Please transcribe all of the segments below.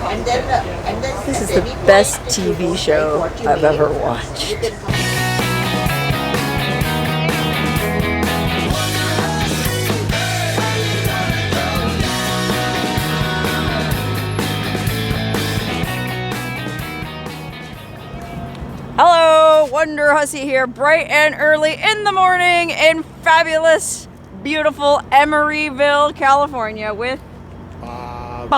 This is the best TV show I've ever watched. Hello, Wonderhussy here, bright and early in the morning in fabulous, beautiful Emeryville, California with Bob.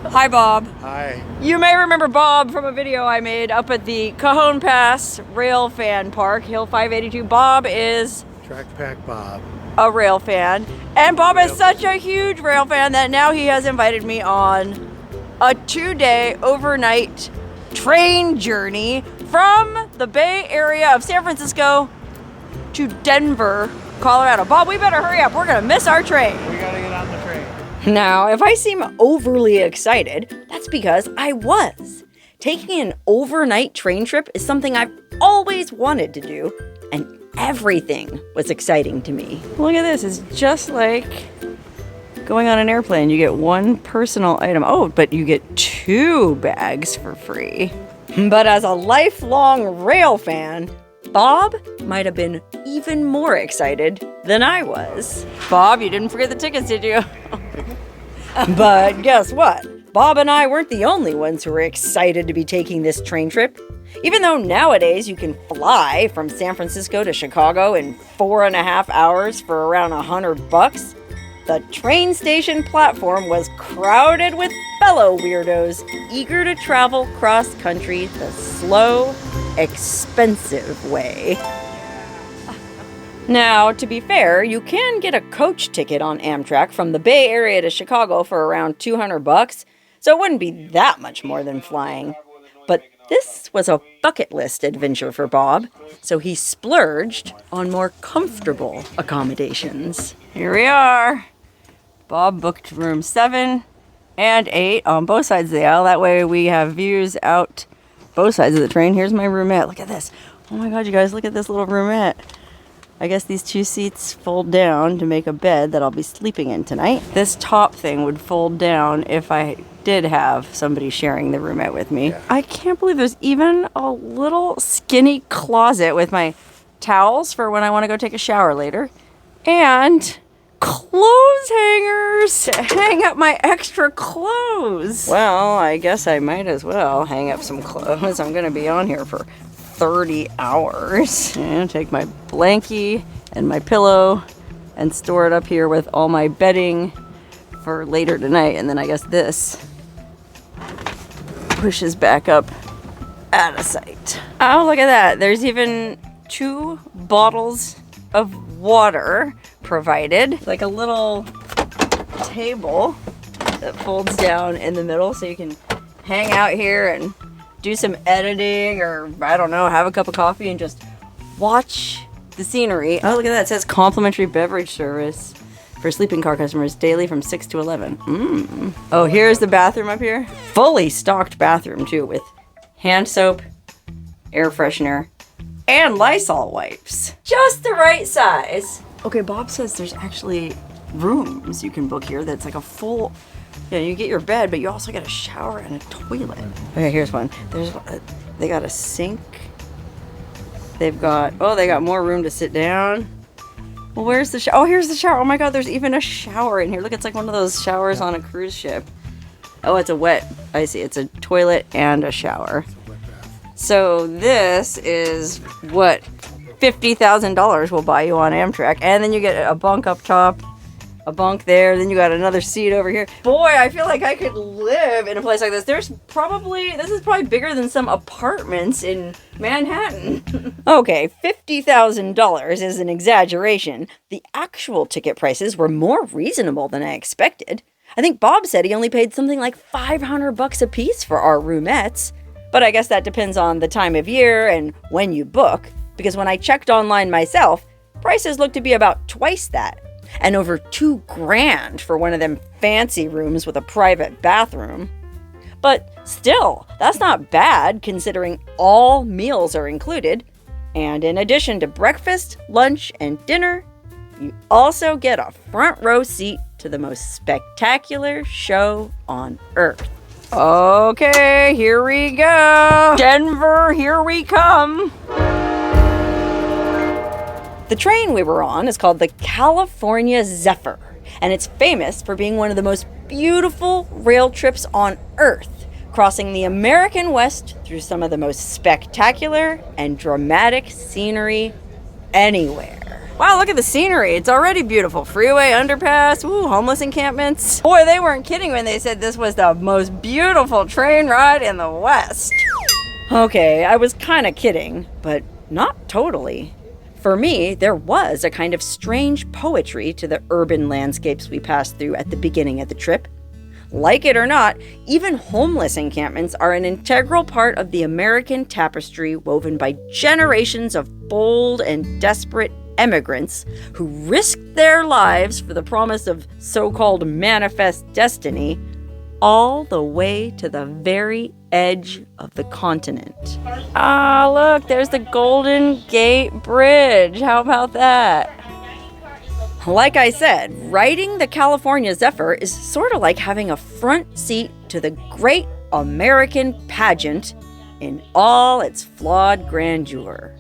Hi, Bob. Hi. You may remember Bob from a video I made up at the Cajon Pass Rail Fan Park, Hill 582. Bob is Track Pack Bob. A rail fan. And Bob is such a huge rail fan that now he has invited me on a 2-day overnight train journey from the Bay Area of San Francisco to Denver, Colorado. Bob, we better hurry up. We're going to miss our train. We gotta get on the train. Now, if I seem overly excited, that's because I was. Taking an overnight train trip is something I've always wanted to do, and everything was exciting to me. Look at this. It's just like going on an airplane. You get one personal item. Oh, but you get 2 bags for free. But as a lifelong rail fan, Bob might have been even more excited than I was. Bob, you didn't forget the tickets, did you? But guess what? Bob and I weren't the only ones who were excited to be taking this train trip. Even though nowadays you can fly from San Francisco to Chicago in 4.5 hours for around $100, the train station platform was crowded with fellow weirdos eager to travel cross-country the slow, expensive way. Now, to be fair, you can get a coach ticket on Amtrak from the Bay Area to Chicago for around $200, so it wouldn't be that much more than flying. But this was a bucket list adventure for Bob, so he splurged on more comfortable accommodations. Here we are. Bob booked room 7 and 8 on both sides of the aisle. That way we have views out both sides of the train. Here's my roomette. Look at this. Oh my God, you guys, look at this little roomette. I guess these 2 seats fold down to make a bed that I'll be sleeping in tonight. This top thing would fold down if I did have somebody sharing the roomette with me. Yeah. I can't believe there's even a little skinny closet with my towels for when I want to go take a shower later. And clothes hangers to hang up my extra clothes. Well, I guess I might as well hang up some clothes. I'm going to be on here for 30 hours. And take my blankie and my pillow and store it up here with all my bedding for later tonight. And then I guess this pushes back up out of sight. Oh, look at that. There's even 2 bottles of water provided. Like a little table that folds down in the middle so you can hang out here and do some editing, or I don't know, have a cup of coffee and just watch the scenery. Oh, look at that. It says complimentary beverage service for sleeping car customers daily from 6 to 11. Oh, here's the bathroom up here. Fully stocked bathroom too, with hand soap, air freshener, and Lysol wipes. Just the right size. Okay, Bob says there's actually rooms you can book here that's like a full, you get your bed, but you also get a shower and a toilet. Okay, here's one. They got a sink. They got more room to sit down. Well, where's the shower? Oh, here's the shower. Oh my God, there's even a shower in here. Look, it's like one of those showers on a cruise ship. Oh, it's a wet, I see. It's a toilet and a shower. So this is what $50,000 will buy you on Amtrak. And then you get a bunk up top, a bunk there, then you got another seat over here. Boy, I feel like I could live in a place like this. This is probably bigger than some apartments in Manhattan. Okay, $50,000 is an exaggeration. The actual ticket prices were more reasonable than I expected. I think Bob said he only paid something like $500 a piece for our roomettes. But I guess that depends on the time of year and when you book, because when I checked online myself, prices looked to be about twice that. And over $2,000 for one of them fancy rooms with a private bathroom. But still, that's not bad considering all meals are included. And in addition to breakfast, lunch, and dinner, you also get a front row seat to the most spectacular show on earth. Okay, here we go. Denver, here we come. The train we were on is called the California Zephyr, and it's famous for being one of the most beautiful rail trips on Earth, crossing the American West through some of the most spectacular and dramatic scenery anywhere. Wow, look at the scenery. It's already beautiful. Freeway, underpass, ooh, homeless encampments. Boy, they weren't kidding when they said this was the most beautiful train ride in the West. Okay, I was kind of kidding, but not totally. For me, there was a kind of strange poetry to the urban landscapes we passed through at the beginning of the trip. Like it or not, even homeless encampments are an integral part of the American tapestry woven by generations of bold and desperate immigrants who risked their lives for the promise of so-called manifest destiny, all the way to the very edge of the continent. Ah, look, there's the Golden Gate Bridge. How about that? Like I said, riding the California Zephyr is sort of like having a front seat to the great American pageant in all its flawed grandeur.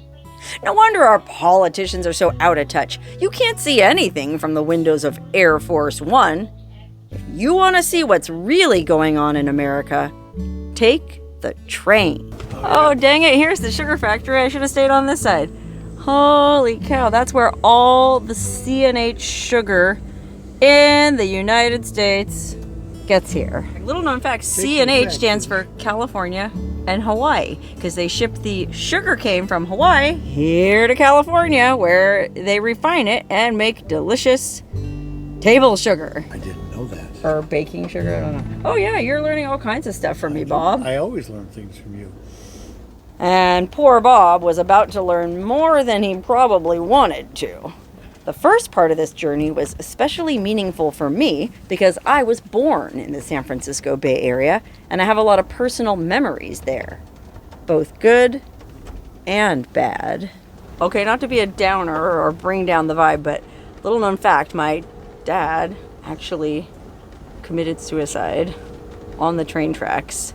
No wonder our politicians are so out of touch. You can't see anything from the windows of Air Force One. If you want to see what's really going on in America, take the train. Oh, dang it, here's the sugar factory. I should have stayed on this side. Holy cow, that's where all the CNH sugar in the United States gets here. Little known fact, CNH stands for California and Hawaii, because they ship the sugar cane from Hawaii here to California, where they refine it and make delicious table sugar. I didn't know that. Or baking sugar, I don't know. Oh yeah, you're learning all kinds of stuff from me, Bob. I always learn things from you. And poor Bob was about to learn more than he probably wanted to. The first part of this journey was especially meaningful for me because I was born in the San Francisco Bay Area and I have a lot of personal memories there, both good and bad. Okay, not to be a downer or bring down the vibe, but little known fact, my dad actually committed suicide on the train tracks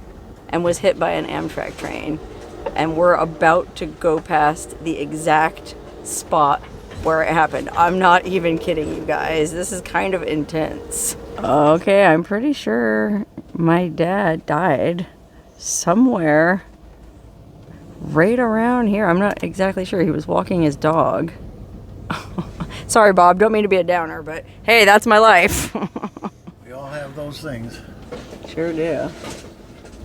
and was hit by an Amtrak train. And we're about to go past the exact spot where it happened. I'm not even kidding you guys. This is kind of intense. Okay, I'm pretty sure my dad died somewhere right around here. I'm not exactly sure. He was walking his dog. Sorry, Bob. Don't mean to be a downer, but hey, that's my life. We all have those things. Sure do.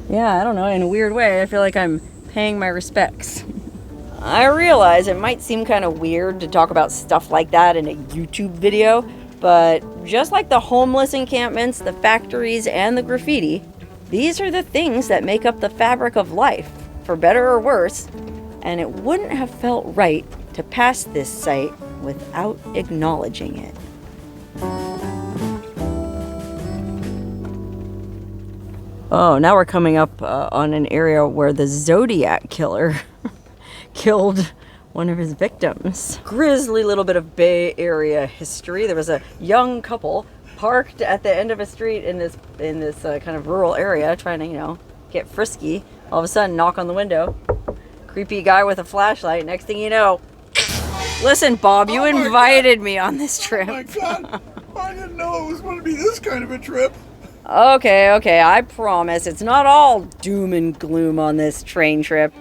Yeah, I don't know. In a weird way, I feel like I'm paying my respects. I realize it might seem kind of weird to talk about stuff like that in a YouTube video, but just like the homeless encampments, the factories, and the graffiti, these are the things that make up the fabric of life, for better or worse, and it wouldn't have felt right to pass this site without acknowledging it. Oh, now we're coming up on an area where the Zodiac killer killed one of his victims. Grisly little bit of Bay Area history. There was a young couple parked at the end of a street in this kind of rural area trying to, get frisky. All of a sudden, knock on the window. Creepy guy with a flashlight. Next thing you know, listen, Bob, you invited me on this trip. Oh my God, I didn't know it was going to be this kind of a trip. Okay, I promise it's not all doom and gloom on this train trip.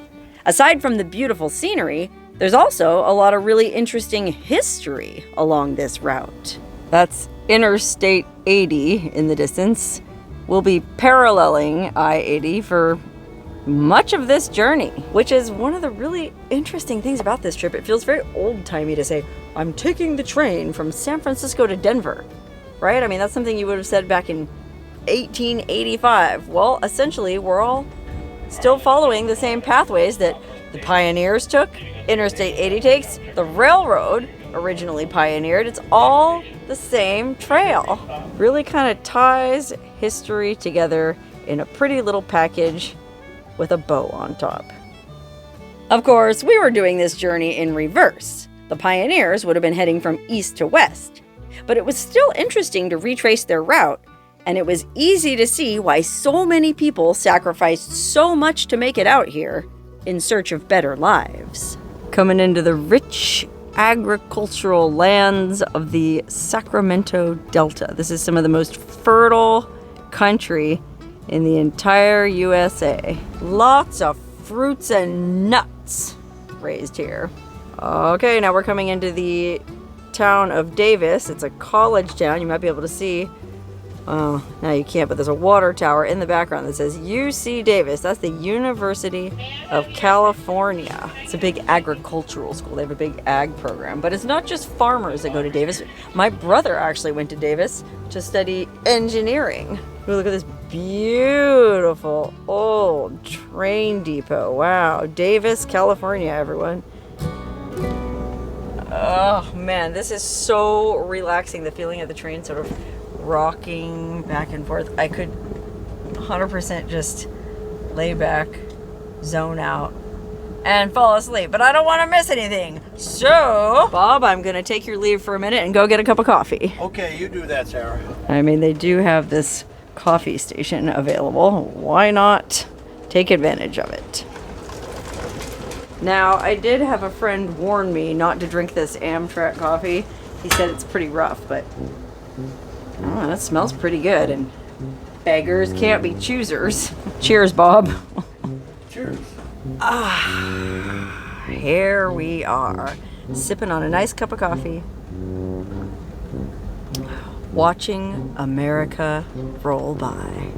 Aside from the beautiful scenery, there's also a lot of really interesting history along this route. That's Interstate 80 in the distance. We'll be paralleling I-80 for much of this journey, which is one of the really interesting things about this trip. It feels very old-timey to say, I'm taking the train from San Francisco to Denver, right? I mean, that's something you would have said back in 1885. Well, essentially, we're all still following the same pathways that the pioneers took, Interstate 80 takes, the railroad originally pioneered. It's all the same trail. Really kind of ties history together in a pretty little package with a bow on top. Of course, we were doing this journey in reverse. The pioneers would have been heading from east to west, but it was still interesting to retrace their route and it was easy to see why so many people sacrificed so much to make it out here in search of better lives. Coming into the rich agricultural lands of the Sacramento Delta. This is some of the most fertile country in the entire USA. Lots of fruits and nuts raised here. Okay, now we're coming into the town of Davis. It's a college town. You might be able to see. Oh, now you can't, but there's a water tower in the background that says UC Davis. That's the University of California. It's a big agricultural school. They have a big ag program. But it's not just farmers that go to Davis. My brother actually went to Davis to study engineering. Ooh, look at this beautiful old train depot. Wow. Davis, California, everyone. Oh, man. This is so relaxing. The feeling of the train sort of rocking back and forth. I could 100% just lay back, zone out, and fall asleep, but I don't want to miss anything. So, Bob, I'm going to take your leave for a minute and go get a cup of coffee. Okay, you do that, Sarah. I mean, they do have this coffee station available. Why not take advantage of it? Now, I did have a friend warn me not to drink this Amtrak coffee. He said it's pretty rough, but oh, that smells pretty good, and beggars can't be choosers. Cheers, Bob. Cheers. Here we are, sipping on a nice cup of coffee, watching America roll by.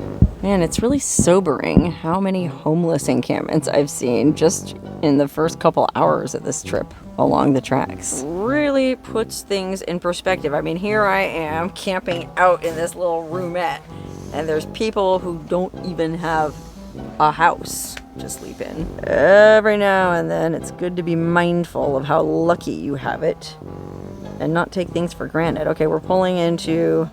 Man, it's really sobering how many homeless encampments I've seen just in the first couple hours of this trip along the tracks. Really puts things in perspective. I mean, here I am camping out in this little roomette, and there's people who don't even have a house to sleep in. Every now and then, it's good to be mindful of how lucky you have it and not take things for granted. Okay, we're pulling into,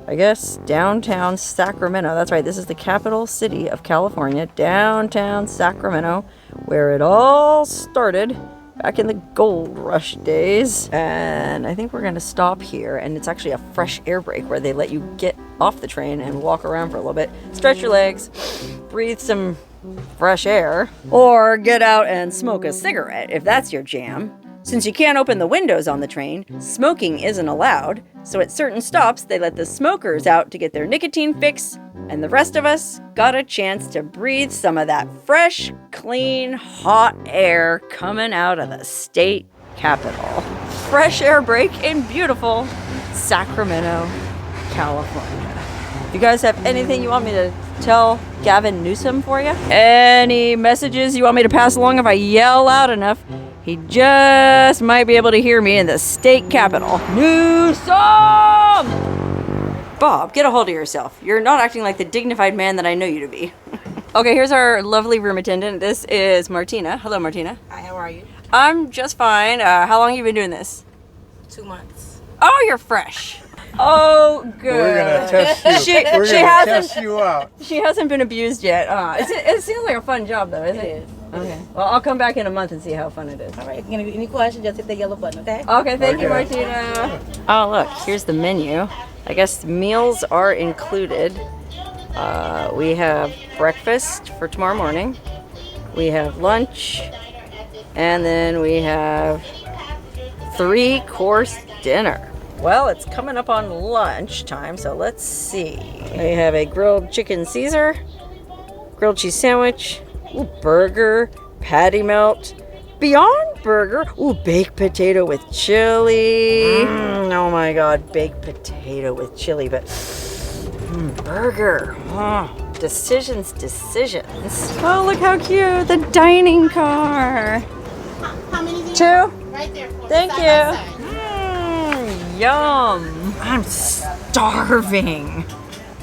I guess, downtown Sacramento. That's right, this is the capital city of California, downtown Sacramento, where it all started back in the gold rush days. And I think we're gonna stop here, and it's actually a fresh air break where they let you get off the train and walk around for a little bit, stretch your legs, breathe some fresh air, or get out and smoke a cigarette if that's your jam. Since you can't open the windows on the train, smoking isn't allowed, so at certain stops they let the smokers out to get their nicotine fix, and the rest of us got a chance to breathe some of that fresh, clean, hot air coming out of the state capital. Fresh air break in beautiful Sacramento, California. You guys have anything you want me to tell Gavin Newsom for you? Any messages you want me to pass along if I yell loud enough? He just might be able to hear me in the state capital. Newsom! Bob, get a hold of yourself. You're not acting like the dignified man that I know you to be. Okay, here's our lovely room attendant. This is Martina. Hello, Martina. Hi, how are you? I'm just fine. How long have you been doing this? 2 months. Oh, you're fresh. Oh, good. We're gonna test you. We're she gonna hasn't- test you out. She hasn't been abused yet. It seems like a fun job, though, isn't it? It is. Okay. Well, I'll come back in a month and see how fun it is. All right, if you have any questions, just hit the yellow button, okay? Okay, thank you, Okay. Martina. Oh, look, here's the menu. I guess meals are included. We have breakfast for tomorrow morning. We have lunch. And then we have 3-course dinner. Well, it's coming up on lunch time, so let's see. We have a grilled chicken Caesar, grilled cheese sandwich, ooh, burger, patty melt, Beyond Burger, ooh, baked potato with chili. Oh my God, baked potato with chili, but burger. Decisions. Oh, look how cute, the dining car. How many do you 2? Right there. For Thank side you. by side. Yum. I'm starving.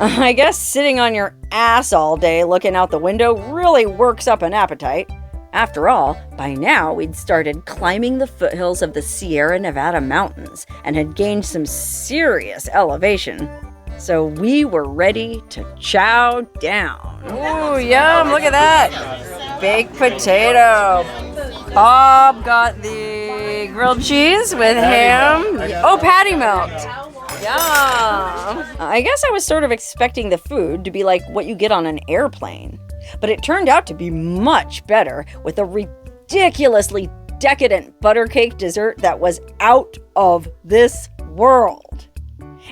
I guess sitting on your ass all day looking out the window really works up an appetite. After all, by now we'd started climbing the foothills of the Sierra Nevada mountains and had gained some serious elevation. So we were ready to chow down. Ooh, yum, look at that. Baked potato. Bob got the grilled cheese with ham. Oh, patty melt. Yum! I guess I was sort of expecting the food to be like what you get on an airplane. But it turned out to be much better, with a ridiculously decadent butter cake dessert that was out of this world.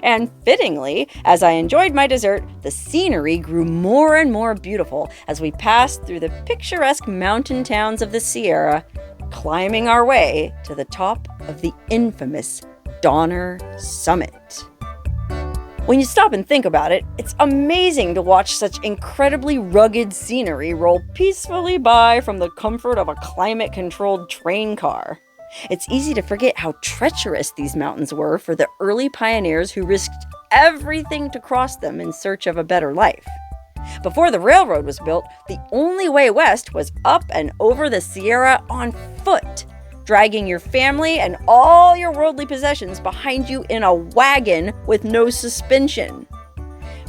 And fittingly, as I enjoyed my dessert, the scenery grew more and more beautiful as we passed through the picturesque mountain towns of the Sierra, climbing our way to the top of the infamous Donner Summit. When you stop and think about it, it's amazing to watch such incredibly rugged scenery roll peacefully by from the comfort of a climate-controlled train car. It's easy to forget how treacherous these mountains were for the early pioneers who risked everything to cross them in search of a better life. Before the railroad was built, the only way west was up and over the Sierra on foot, dragging your family and all your worldly possessions behind you in a wagon with no suspension.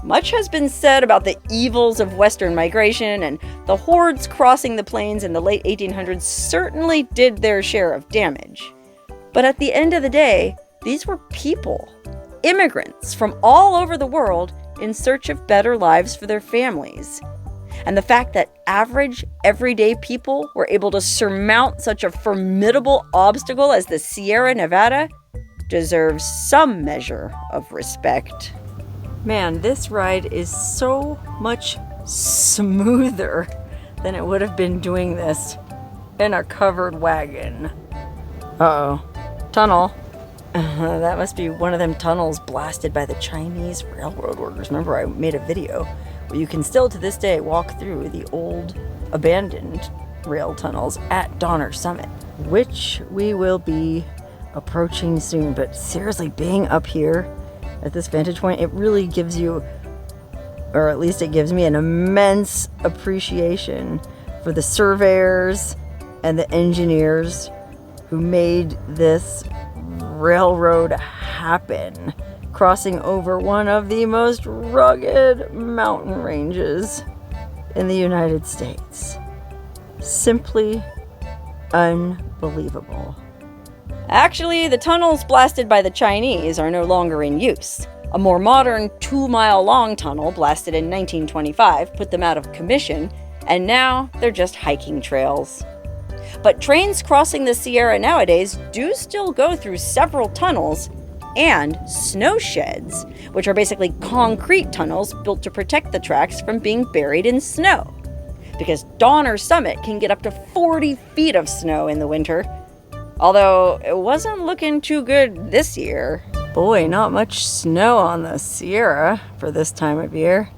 Much has been said about the evils of Western migration, and the hordes crossing the plains in the late 1800s certainly did their share of damage. But at the end of the day, these were people, immigrants from all over the world in search of better lives for their families. And the fact that average, everyday people were able to surmount such a formidable obstacle as the Sierra Nevada deserves some measure of respect. Man, this ride is so much smoother than it would have been doing this in a covered wagon. Uh-oh. Tunnel. That must be one of them tunnels blasted by the Chinese railroad workers. Remember, I made a video where you can still to this day walk through the old abandoned rail tunnels at Donner Summit, which we will be approaching soon. But seriously, being up here at this vantage point, it really gives you, or at least it gives me, an immense appreciation for the surveyors and the engineers who made this railroad happen, crossing over one of the most rugged mountain ranges in the United States. Simply unbelievable. Actually, the tunnels blasted by the Chinese are no longer in use. A more modern 2-mile-long tunnel blasted in 1925 put them out of commission, and now they're just hiking trails. But trains crossing the Sierra nowadays do still go through several tunnels and snow sheds, which are basically concrete tunnels built to protect the tracks from being buried in snow. Because Donner Summit can get up to 40 feet of snow in the winter. Although it wasn't looking too good this year. Boy, not much snow on the Sierra for this time of year.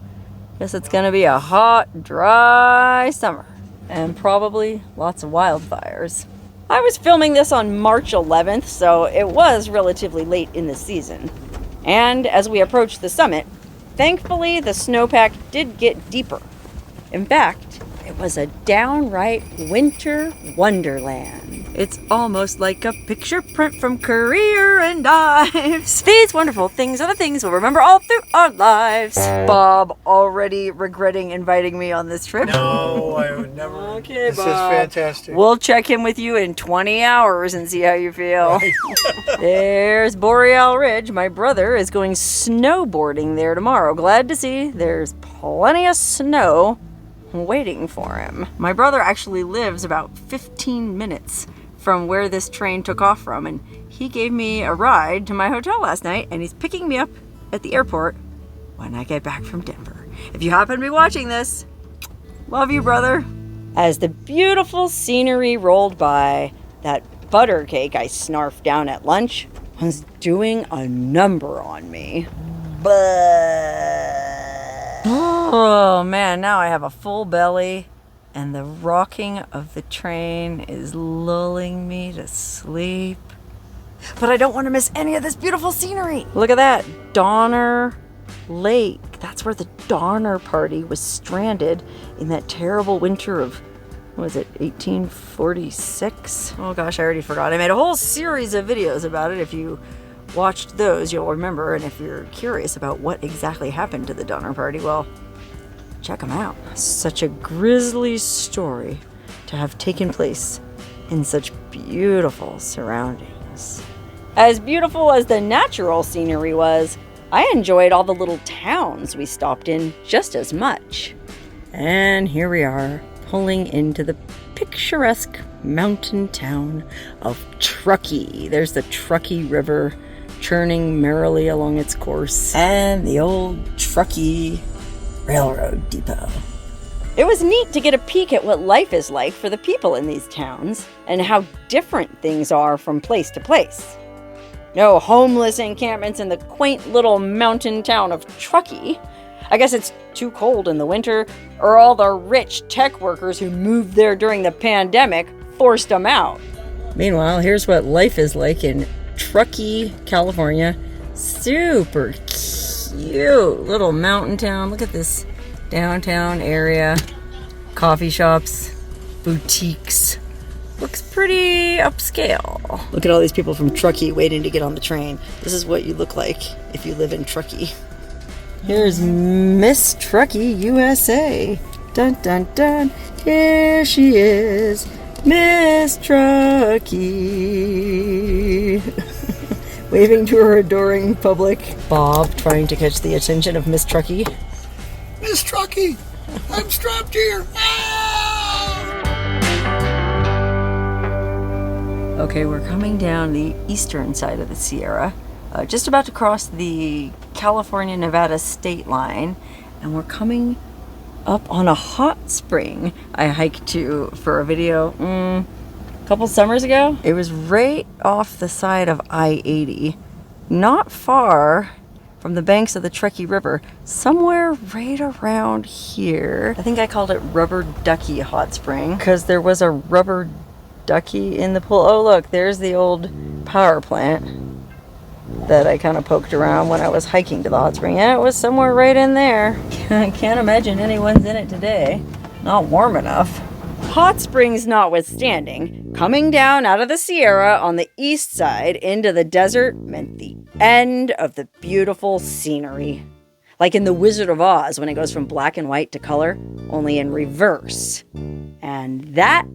Guess it's gonna be a hot, dry summer. And probably lots of wildfires. I was filming this on March 11th, so it was relatively late in the season. And as we approached the summit, thankfully the snowpack did get deeper. In fact, it was a downright winter wonderland. It's almost like a picture print from Career and Dives. These wonderful things are the things we'll remember all through our lives. Bob already regretting inviting me on this trip. No, I would never. Okay, This Bob. is fantastic. We'll check in with you in 20 hours and see how you feel. There's Boreal Ridge. My brother is going snowboarding there tomorrow. Glad to see there's plenty of snow waiting for him. My brother actually lives about 15 minutes from where this train took off from, and he gave me a ride to my hotel last night, and he's picking me up at the airport when I get back from Denver. If you happen to be watching this, love you, brother. As the beautiful scenery rolled by, that butter cake I snarfed down at lunch was doing a number on me. Oh man, now I have a full belly, and the rocking of the train is lulling me to sleep. But I don't want to miss any of this beautiful scenery. Look at that, Donner Lake. That's where the Donner Party was stranded in that terrible winter of, what was it, 1846? Oh gosh, I already forgot. I made a whole series of videos about it. If you watched those, you'll remember. And if you're curious about what exactly happened to the Donner Party, well, check them out. Such a grisly story to have taken place in such beautiful surroundings. As beautiful as the natural scenery was, I enjoyed all the little towns we stopped in just as much. And here we are, pulling into the picturesque mountain town of Truckee. There's the Truckee River churning merrily along its course, and the old Truckee Railroad Depot. It was neat to get a peek at what life is like for the people in these towns, and how different things are from place to place. No homeless encampments in the quaint little mountain town of Truckee. I guess it's too cold in the winter, or all the rich tech workers who moved there during the pandemic forced them out. Meanwhile, here's what life is like in Truckee, California. Super cute little mountain town. Look at this downtown area. Coffee shops, boutiques. Looks pretty upscale. Look at all these people from Truckee waiting to get on the train. This is what you look like if you live in Truckee. Here's Miss Truckee, USA. Dun dun dun. Here she is, Miss Truckee. Waving to her adoring public. Bob trying to catch the attention of Miss Truckee. Miss Truckee, I'm strapped here. Okay, we're coming down the eastern side of the Sierra, just about to cross the California-Nevada state line, and we're coming up on a hot spring I hiked to for a video a couple summers ago. It was right off the side of I-80, not far from the banks of the Truckee River, somewhere right around here. I think I called it Rubber Ducky Hot Spring because there was a rubber ducky in the pool. Oh look, there's the old power plant that I kind of poked around when I was hiking to the hot spring. Yeah, it was somewhere right in there. I can't imagine anyone's in it today. Not warm enough. Hot springs notwithstanding, coming down out of the Sierra on the east side into the desert meant the end of the beautiful scenery. Like in The Wizard of Oz when it goes from black and white to color, only in reverse. And that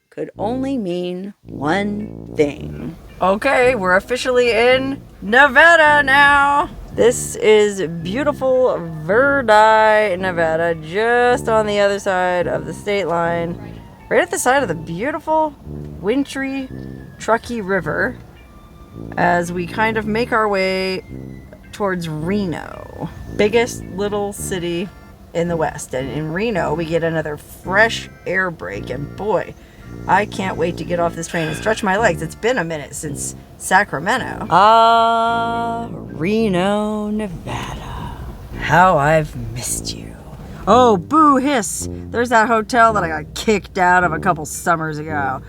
could only mean one thing. Okay, we're officially in Nevada now. This is beautiful Verdi, Nevada, just on the other side of the state line, right at the side of the beautiful, wintry Truckee River, as we kind of make our way towards Reno, biggest little city in the West. And in Reno, we get another fresh air break, and boy, I can't wait to get off this train and stretch my legs. It's been a minute since Sacramento. Reno, Nevada. How I've missed you. Oh, boo hiss. There's that hotel that I got kicked out of a couple summers ago.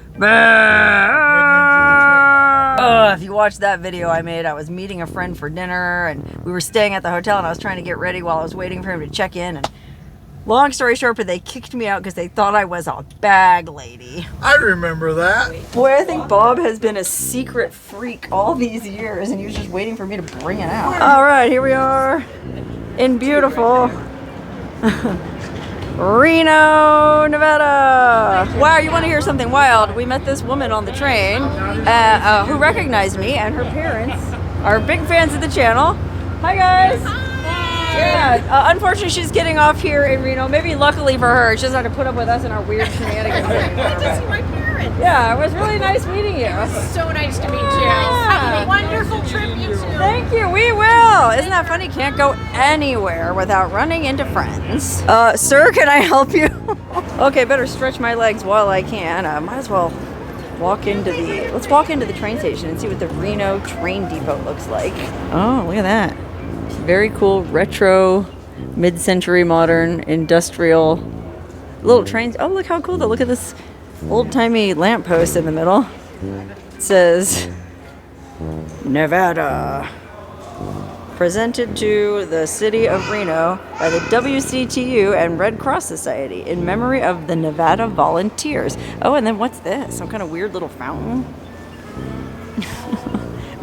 If you watched that video I made, I was meeting a friend for dinner, and we were staying at the hotel, and I was trying to get ready while I was waiting for him to check in, and long story short, but they kicked me out because they thought I was a bag lady. I remember that. Boy, I think Bob has been a secret freak all these years, and he was just waiting for me to bring it out. All right, here we are in beautiful Reno, Nevada. Wow, you want to hear something wild? We met this woman on the train who recognized me, and her parents are big fans of the channel. Hi, guys. Yeah, unfortunately she's getting off here in Reno. Maybe luckily for her, she doesn't have to put up with us and our weird shenanigans. Good to see my parents. Yeah, it was really nice meeting you. So nice to meet you. Have a wonderful trip, you two. Thank you, we will. Isn't that funny? Can't go anywhere without running into friends. Sir, can I help you? Okay, better stretch my legs while I can. Might as well let's walk into the train station and see what the Reno train depot looks like. Oh, look at that. Very cool, retro, mid-century modern, industrial little trains. Oh, look how cool though. Look at this old-timey lamppost in the middle. It says, Nevada. Presented to the city of Reno by the WCTU and Red Cross Society in memory of the Nevada volunteers. Oh, and then what's this? Some kind of weird little fountain?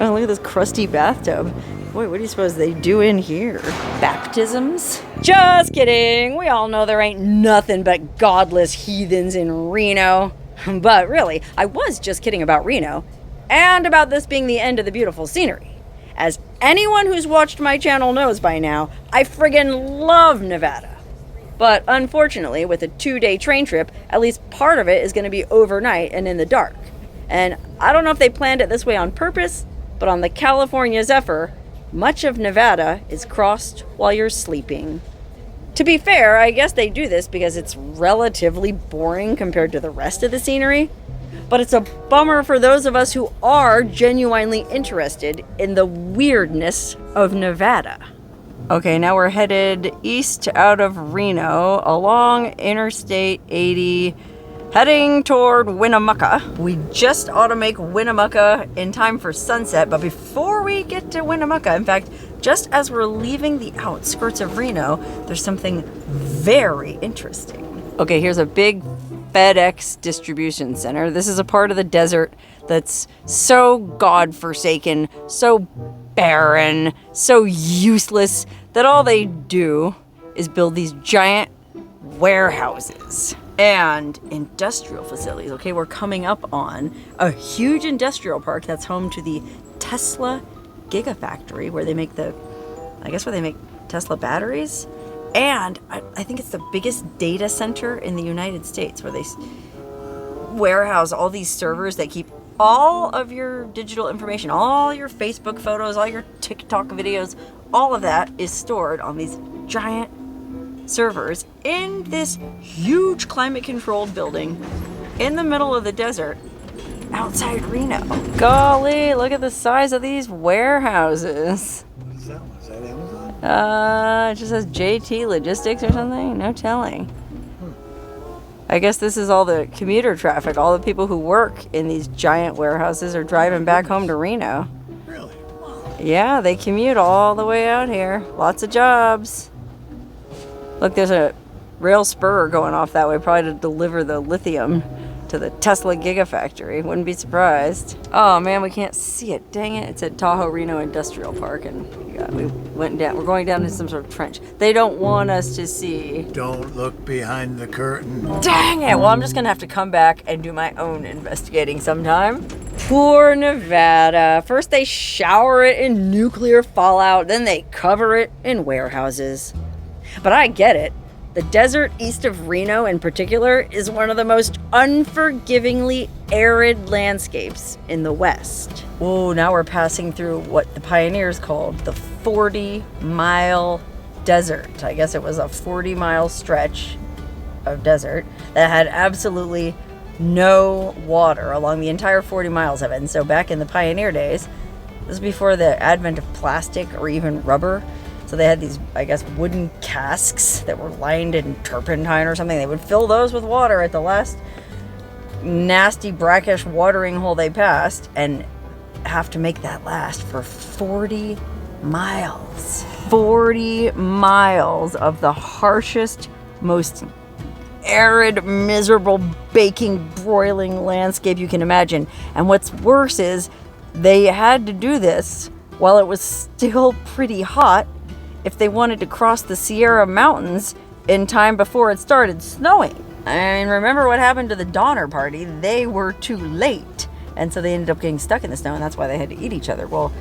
Oh, look at this crusty bathtub. Boy, what do you suppose they do in here? Baptisms? Just kidding. We all know there ain't nothing but godless heathens in Reno. But really, I was just kidding about Reno. and about this being the end of the beautiful scenery. As anyone who's watched my channel knows by now, I friggin' love Nevada. But unfortunately, with a 2-day train trip, at least part of it is going to be overnight and in the dark. And I don't know if they planned it this way on purpose, but on the California Zephyr, much of Nevada is crossed while you're sleeping. To be fair, I guess they do this because it's relatively boring compared to the rest of the scenery. But it's a bummer for those of us who are genuinely interested in the weirdness of Nevada. Okay, now we're headed east out of Reno along Interstate 80, heading toward Winnemucca. We just ought to make Winnemucca in time for sunset, but before we get to Winnemucca, in fact, just as we're leaving the outskirts of Reno, there's something very interesting. Okay, here's a big FedEx distribution center. This is a part of the desert that's so godforsaken, so barren, so useless that all they do is build these giant warehouses and industrial facilities. Okay, we're coming up on a huge industrial park that's home to the Tesla Gigafactory, where they make Tesla batteries. And I think it's the biggest data center in the United States, where they warehouse all these servers that keep all of your digital information, all your Facebook photos, all your TikTok videos, all of that is stored on these giant servers in this huge climate-controlled building in the middle of the desert outside Reno. Golly, look at the size of these warehouses. What is that one? Is that Amazon? It just says JT Logistics or something? No telling. I guess this is all the commuter traffic. All the people who work in these giant warehouses are driving back home to Reno. Really? Wow. Yeah, they commute all the way out here. Lots of jobs. Look, there's a rail spur going off that way, probably to deliver the lithium to the Tesla Gigafactory. Wouldn't be surprised. Oh man, we can't see it. Dang it. It's at Tahoe Reno Industrial Park, and we went down. We're going down to some sort of trench. They don't want us to see. Don't look behind the curtain. Dang it. Well, I'm just going to have to come back and do my own investigating sometime. Poor Nevada. First they shower it in nuclear fallout, then they cover it in warehouses. But I get it. The desert east of Reno in particular is one of the most unforgivingly arid landscapes in the West. Oh, now we're passing through what the pioneers called the 40-mile desert. I guess it was a 40-mile stretch of desert that had absolutely no water along the entire 40 miles of it. And so back in the pioneer days, this is before the advent of plastic or even rubber. So they had these, I guess, wooden casks that were lined in turpentine or something. They would fill those with water at the last nasty, brackish watering hole they passed and have to make that last for 40 miles. 40 miles of the harshest, most arid, miserable, baking, broiling landscape you can imagine. And what's worse is they had to do this while it was still pretty hot if they wanted to cross the Sierra Mountains in time before it started snowing. And remember what happened to the Donner Party? They were too late, and so they ended up getting stuck in the snow, and that's why they had to eat each other. Well,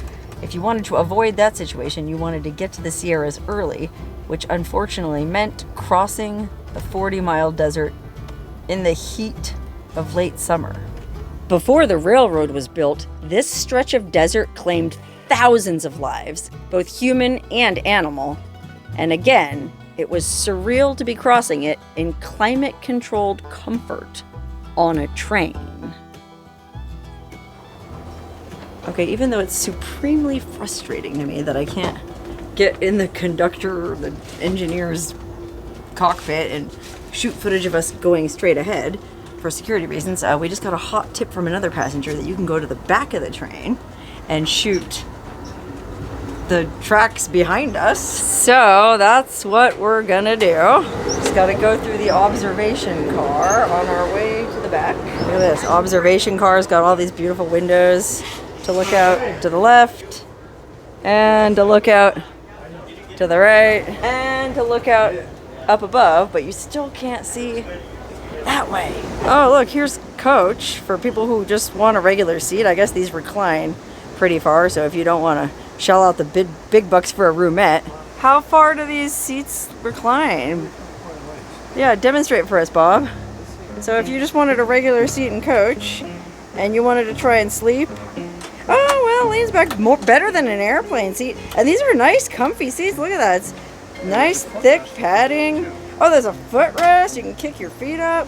if you wanted to avoid that situation, you wanted to get to the Sierras early, which unfortunately meant crossing the 40-mile desert in the heat of late summer. Before the railroad was built, this stretch of desert claimed thousands of lives, both human and animal. And again, it was surreal to be crossing it in climate-controlled comfort on a train. Okay, even though it's supremely frustrating to me that I can't get in the conductor or the engineer's cockpit and shoot footage of us going straight ahead for security reasons, we just got a hot tip from another passenger that you can go to the back of the train and shoot the tracks behind us. So that's what we're gonna do. Just gotta go through the observation car on our way to the back. Look at this, observation car's got all these beautiful windows to look out to the left and to look out to the right and to look out up above, but you still can't see that way. Oh, look, here's coach for people who just want a regular seat. I guess these recline pretty far, so if you don't want to shell out the big bucks for a roomette. How far do these seats recline? Yeah, demonstrate for us, Bob. So if you just wanted a regular seat in coach and you wanted to try and sleep, oh, well, it leans back better than an airplane seat. And these are nice, comfy seats. Look at that. It's nice, thick padding. Oh, there's a footrest. You can kick your feet up.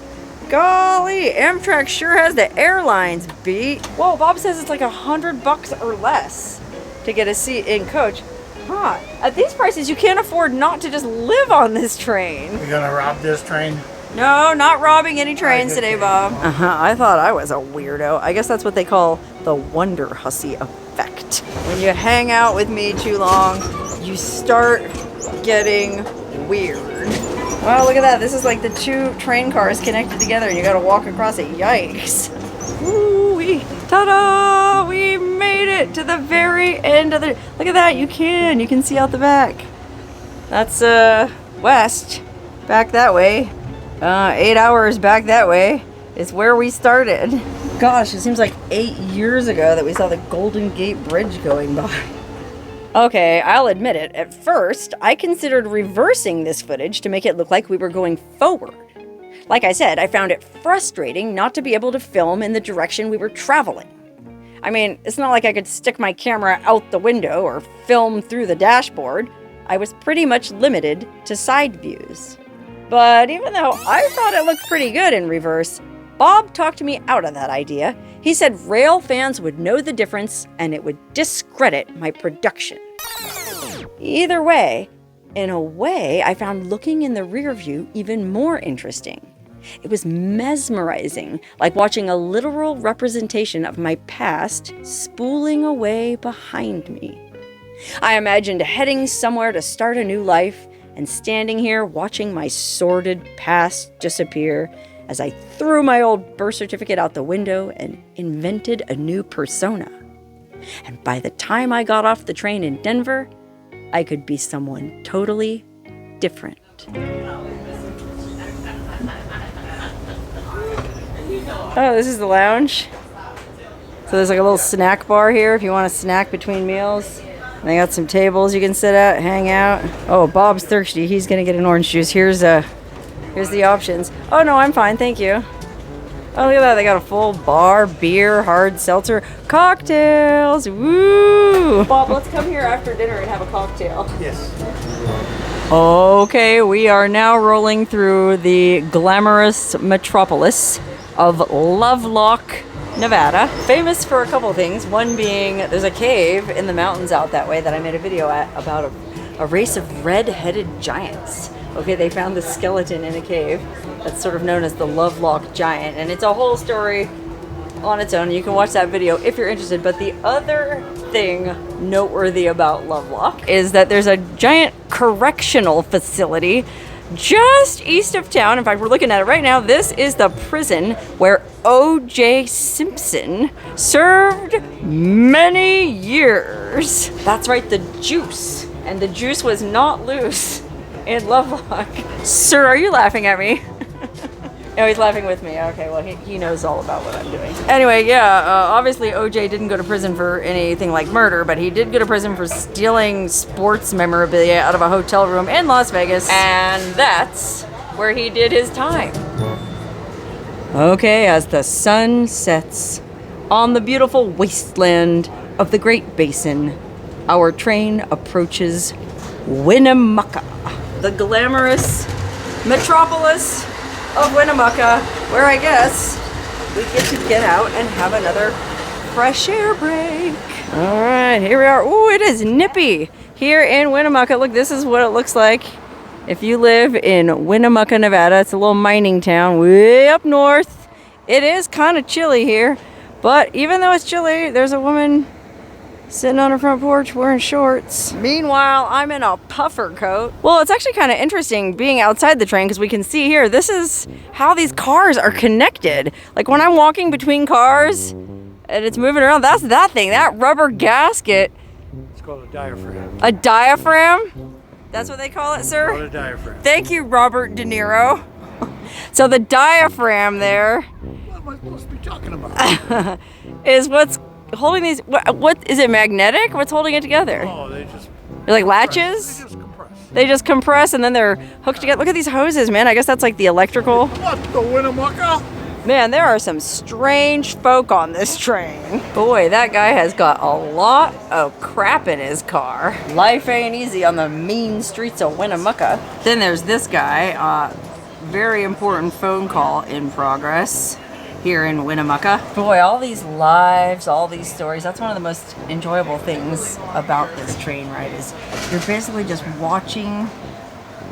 Golly, Amtrak sure has the airlines beat. Whoa, Bob says it's like $100 or less to get a seat in coach. Huh. At these prices, you can't afford not to just live on this train. You gonna rob this train? No, not robbing any trains today, Bob. I thought I was a weirdo. I guess that's what they call the Wonderhussy effect. When you hang out with me too long, you start getting weird. Wow, look at that. This is like the two train cars connected together and you gotta walk across it. Yikes. Woo-wee. Ta-da! We made it to the very end of the... Look at that. You can see out the back. That's west. Back that way. 8 hours back that way is where we started. Gosh, it seems like 8 years ago that we saw the Golden Gate Bridge going by. Okay, I'll admit it. At first, I considered reversing this footage to make it look like we were going forward. Like I said, I found it frustrating not to be able to film in the direction we were traveling. I mean, it's not like I could stick my camera out the window or film through the dashboard. I was pretty much limited to side views. But even though I thought it looked pretty good in reverse, Bob talked me out of that idea. He said rail fans would know the difference and it would discredit my production. Either way, in a way, I found looking in the rear view even more interesting. It was mesmerizing, like watching a literal representation of my past spooling away behind me. I imagined heading somewhere to start a new life and standing here watching my sordid past disappear as I threw my old birth certificate out the window and invented a new persona. And by the time I got off the train in Denver, I could be someone totally different. Oh, this is the lounge. So there's like a little snack bar here if you want a snack between meals. And they got some tables you can sit at, hang out. Oh, Bob's thirsty. He's gonna get an orange juice. Here's the options. Oh no, I'm fine, thank you. Oh, look at that. They got a full bar, beer, hard seltzer, cocktails. Woo! Bob, let's come here after dinner and have a cocktail. Yes. Okay, we are now rolling through the glamorous metropolis of Lovelock, Nevada. Famous for a couple things. One being there's a cave in the mountains out that way that I made a video about a race of red-headed giants. Okay, they found the skeleton in a cave that's sort of known as the Lovelock Giant, and it's a whole story on its own. You can watch that video if you're interested. But the other thing noteworthy about Lovelock is that there's a giant correctional facility just east of town. In fact, we're looking at it right now. This is the prison where O.J. Simpson served many years. That's right, the juice. And the juice was not loose in Lovelock. Sir, are you laughing at me? Oh, he's laughing with me. Okay, well, he knows all about what I'm doing. Anyway, yeah, obviously OJ didn't go to prison for anything like murder, but he did go to prison for stealing sports memorabilia out of a hotel room in Las Vegas. And that's where he did his time. Okay, as the sun sets on the beautiful wasteland of the Great Basin, our train approaches Winnemucca, the glamorous metropolis of Winnemucca, where I guess we get to get out and have another fresh air break. All right, here we are. Ooh, it is nippy here in Winnemucca. Look, this is what it looks like if you live in Winnemucca, Nevada. It's a little mining town way up north. It is kind of chilly here, but even though it's chilly, there's a woman sitting on her front porch wearing shorts. Meanwhile, I'm in a puffer coat. Well, it's actually kind of interesting being outside the train because we can see here, this is how these cars are connected. Like when I'm walking between cars and it's moving around, that's that thing, that rubber gasket. It's called a diaphragm. A diaphragm? That's what they call it, sir? It's called a diaphragm. Thank you, Robert De Niro. So the diaphragm there What am I supposed to be talking about? is what's holding these. What is it? Magnetic? What's holding it together? Oh, they just They're like compress. latches. They just compress. They just compress and then they're hooked together. Look at these hoses, man. I guess that's like the electrical. What the Winnemucca? Man, there are some strange folk on this train. Boy, that guy has got a lot of crap in his car. Life ain't easy on the mean streets of Winnemucca. Then there's this guy. Very important phone call in progress here in Winnemucca. Boy, all these lives, all these stories. That's one of the most enjoyable things about this train ride is you're basically just watching.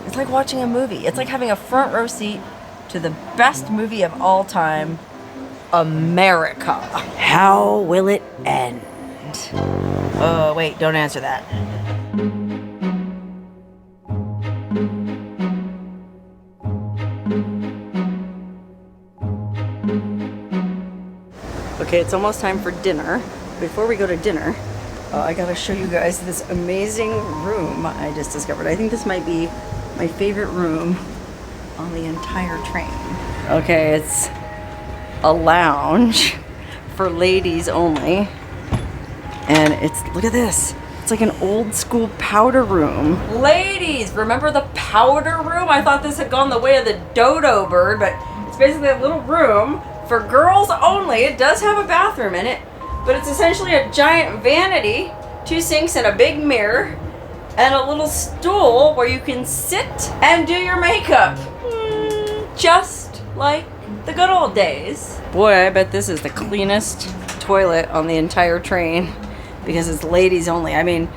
It's like watching a movie. It's like having a front row seat to the best movie of all time, America. How will it end? Oh, wait, don't answer that. Okay, it's almost time for dinner. Before we go to dinner, I gotta show you guys this amazing room I just discovered. I think this might be my favorite room on the entire train. Okay, it's a lounge for ladies only. And it's, look at this. It's like an old school powder room. Ladies, remember the powder room? I thought this had gone the way of the dodo bird, but it's basically a little room for girls only. It does have a bathroom in it, but it's essentially a giant vanity, 2 sinks and a big mirror, and a little stool where you can sit and do your makeup. Just like the good old days. Boy, I bet this is the cleanest toilet on the entire train because it's ladies only. I mean,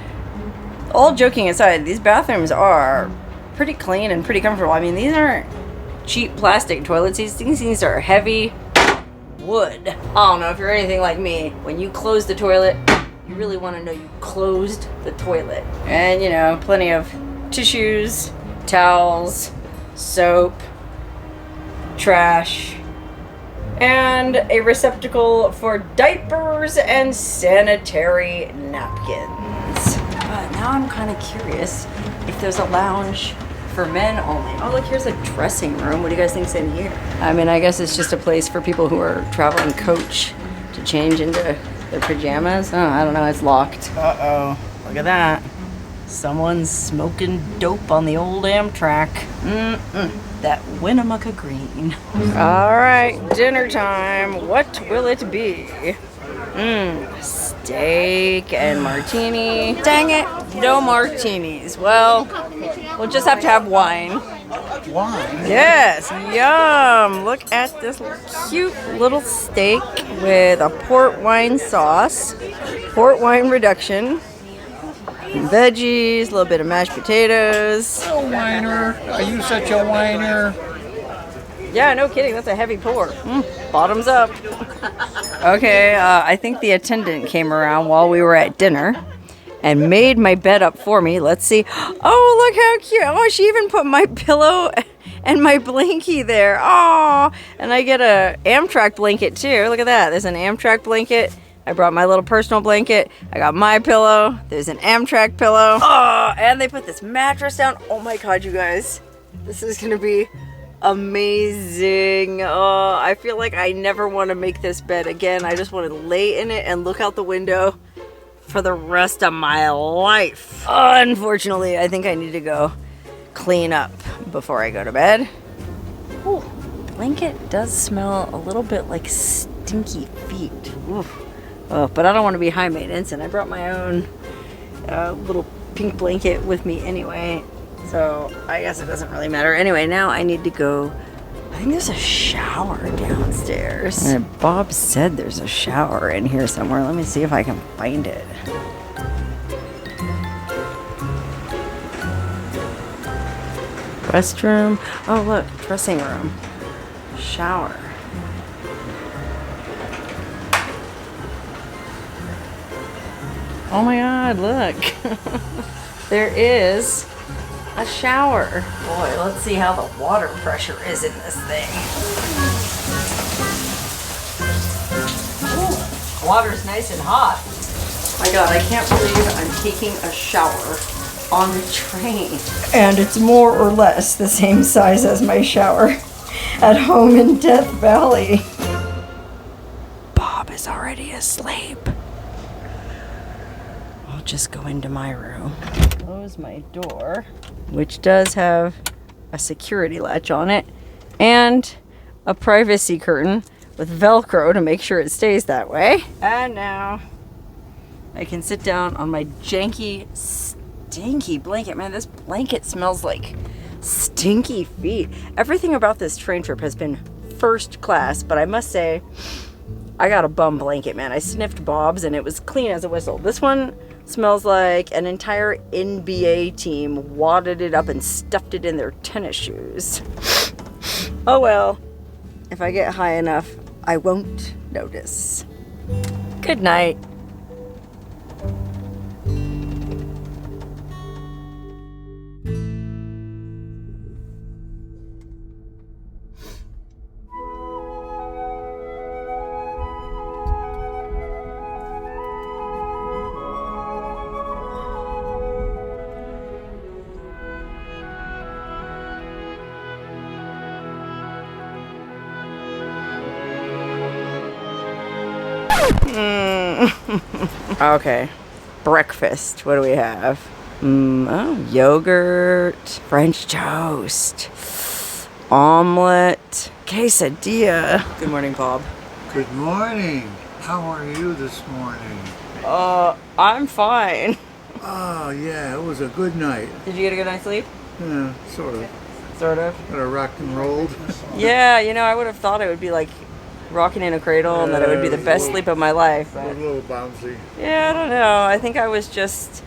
all joking aside, these bathrooms are pretty clean and pretty comfortable. I mean, these aren't cheap plastic toilets. These are heavy wood. I don't know if you're anything like me. When you close the toilet, you really want to know you closed the toilet. And, you know, plenty of tissues, towels, soap, trash, and a receptacle for diapers and sanitary napkins. But now I'm kind of curious if there's a lounge for men only. Oh, look, here's a dressing room. What do you guys think's in here? I mean, I guess it's just a place for people who are traveling coach to change into their pajamas. Oh, I don't know, it's locked. Uh-oh, look at that. Someone's smoking dope on the old Amtrak. That Winnemucca green. All right, dinner time. What will it be? Steak and martini. Dang it, no martinis. Well, we'll just have to have wine. Wine? Yes, yum. Look at this cute little steak with a port wine sauce, port wine reduction, veggies, a little bit of mashed potatoes. Oh, whiner. Are you such a whiner? Yeah, no kidding. That's a heavy pour. Bottoms up. Okay, I think the attendant came around while we were at dinner and made my bed up for me. Let's see. Oh, look how cute. Oh, she even put my pillow and my blankie there. Oh, and I get a Amtrak blanket too. Look at that. There's an Amtrak blanket. I brought my little personal blanket. I got my pillow. There's an Amtrak pillow. Oh, and they put this mattress down. Oh my God, you guys. This is going to be amazing. Oh, I feel like I never want to make this bed again. I just want to lay in it and look out the window for the rest of my life. Unfortunately, I think I need to go clean up before I go to bed. Ooh, blanket does smell a little bit like stinky feet. Ooh. Oh, but I don't want to be high maintenance, and I brought my own little pink blanket with me anyway, so I guess it doesn't really matter. Anyway, now I need to go. I think there's a shower downstairs. And Bob said there's a shower in here somewhere. Let me see if I can find it. Restroom. Oh, look, dressing room. Shower. Oh my God, look. There is a shower. Boy, let's see how the water pressure is in this thing. Ooh, water's nice and hot. My God, I can't believe I'm taking a shower on the train. And it's more or less the same size as my shower at home in Death Valley. Bob is already asleep. I'll just go into my room. Close my door, which does have a security latch on it and a privacy curtain with Velcro to make sure it stays that way. And now I can sit down on my janky, stinky blanket. Man, this blanket smells like stinky feet. Everything about this train trip has been first class, but I must say, I got a bum blanket, man. I sniffed Bob's and it was clean as a whistle. This one smells like an entire NBA team wadded it up and stuffed it in their tennis shoes. Oh well, if I get high enough, I won't notice. Good night. Okay, breakfast. What do we have? Oh, yogurt, French toast, omelet, quesadilla. Good morning, Bob. Good morning. How are you this morning? I'm fine. Oh, yeah, it was a good night. Did you get a good night's sleep? Yeah, sort of. Sort of. Got a rock and rolled. Yeah, you know, I would have thought it would be like rocking in a cradle and that it would be the best sleep of my life. A But little bouncy. yeah, I don't know. I think I was just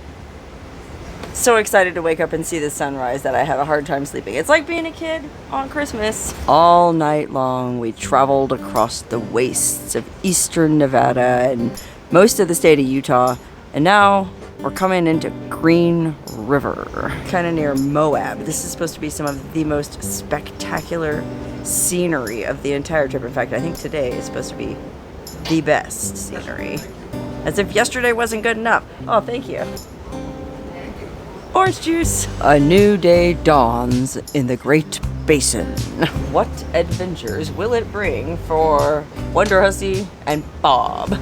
so excited to wake up and see the sunrise that I had a hard time sleeping. It's like being a kid on Christmas. All night long, we traveled across the wastes of eastern Nevada and most of the state of Utah. And now we're coming into Green River, kind of near Moab. This is supposed to be some of the most spectacular scenery of the entire trip. In fact, I think today is supposed to be the best scenery. As if yesterday wasn't good enough. Oh, thank you. Orange juice. A new day dawns in the Great Basin. What adventures will it bring for Wonderhussy and Bob?